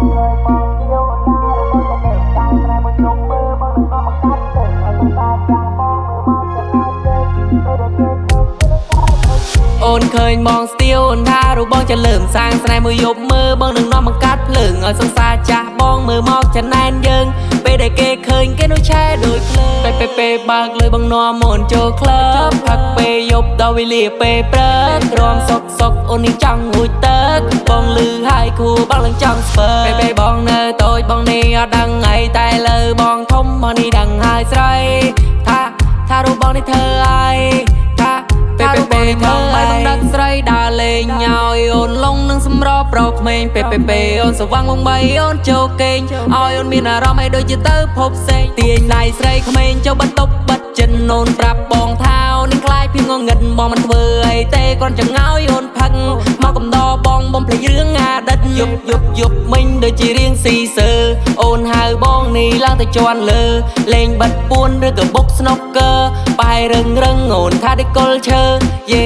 អូនឃើញបងស្ទៀវអូនថារូបបងจะเริ่มសាងស្នេហ៍មួយយប់មើលបងនឹងនាំមកកាត់ភ្លើងឲ្យសង្សារចាស់បងមើលមកចំណែនយើងពេលដែលគេឃើញគេនោះឆែដូចភ្លើងពេលបើកលុយបងនាំអូនចូលក្លឹបផឹកពេលយប់ដល់វេលាពេលព្រឹកទ្រាំសុកអូននេះចង់ងូចទឹកបងលឺហើយគួរបងឡើងចង់ស្ពើពេលបងនៅតូចបងនេះអត់ដឹងអីតែលើបងធំមកនេះដឹងហើយស្រីថារូបបងនេះធ្វើអីពេលមកបាយបងដឹកស្រីដើរលេងញ៉ោយអូនលងនឹងសម្រប្រោក្មេងពេលអូនស្វាំងបងបីអូនចូលគេងឲ្យអូនមានអារម្មណ៍ឲ្យដូចជាទៅភពផ្សេងទាញដៃស្រីក្មេងចូលបន្ទប់បិទចិនអូនប្រាប់បងថាអូននឹងខ្លាយភាពងងឹតបងមិនធ្វើអីទេគាត់ចង្អោយអូនផឹកមកកំដរបងភ្លេចរឿងអាដិតយប់មិញដូចជារៀងស៊ីសើអូនហៅបងនេះឡើងទៅជន់លើលេងបិទពួនឬក៏បុកស្នុកកើបាយរឹងអូនថាដេកគល់ឈើយេ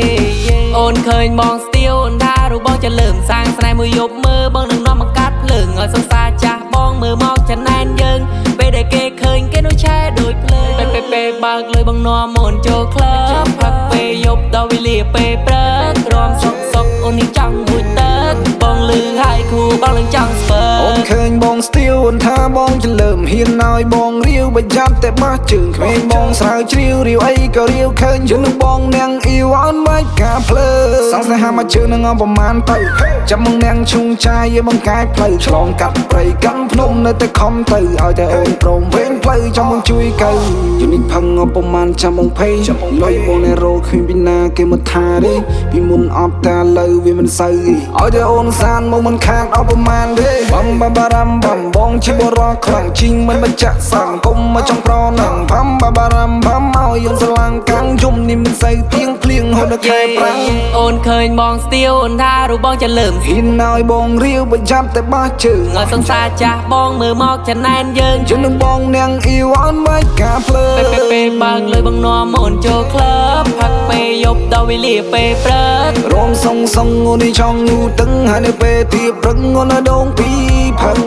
អូនឃើញបងស្ទៀវអូនថារូបបងจะเริ่มសាងស្នេហ៍មួយយប់មើលបងនឹងនាំមកកាត់ភ្លើងឲ្យសង្សារចាស់បងមើលមកចំណែនយើងពេលដែលគេឃើញគេនោះឆែដូចភ្លើងពេលបើកលុយបងនាំអូនចូលក្លឹបផឹកពេលយប់ដល់វេលាពេលព្រឹកទ្រាំសុកអូននេះចង់ងូចទឹកបងលឺហើយគួរបងឡើងចង់ស្ពើអូនឃើញបងស្ទៀវអូនថាបងจะเริ่มហ៊ានឲ្យបងរាវបើចាប់តែបោះជើងក្មេងបងស្រាវជ្រាវរាវអីក៏រាវឃើញយល់នឹងបងនាងអ៊ីវអនបាច់ការភ្លើសងស្នេហាមកជើងនឹងអស់ប្រមាណទៅចាំមកនាងឈុងចាយឲ្យបងកាយផ្លូវឆ្លងកាត់ព្រៃកាន់ភ្នំនៅតែខំទៅឲ្យតែអូនព្រមវេនផ្លូវចាំបងជួយកៅយូនេះផឹងអស់ប្រមាណចាំបងភ័យលុយបងនៅរោគ្មានពីណាគេមកថាទេពីមុនអត់តែលើវាមិនសូវឲ្យតែអូនសានមកមិនខាតអស់ប្រមាណទេបំបារំបំបងជាបរោះខ្លាំងជីងមិនបញ្ជាក់សង្គុំមកចង់ប្រនឹងបំបារំបំឲ្យយន្តស្រឡាំងកាំងយំនេះមិនសូវទៀងភ្លៀងហូតដល់ខែប្រាំងអូនឃើញបងស្ទៀវអូនថារូបបងจะเริ่มហ៊ានឲ្យបងរាវបើចាប់តែបោះជើងឲ្យសង្សារចាស់បងមើលមកចំណែនយើងជឿនឹងបងនាងអ៊ីវអនបាច់ការភ្លើពេលបើកលុយបងនាំអូនចូលក្លឹបផឹកពេលយប់ដល់វេលាពេលព្រឹករងសុងអូននេះចង់យូរតឹងហើយនៅពេលទៀបព្រឹងអូនដងពីផឹង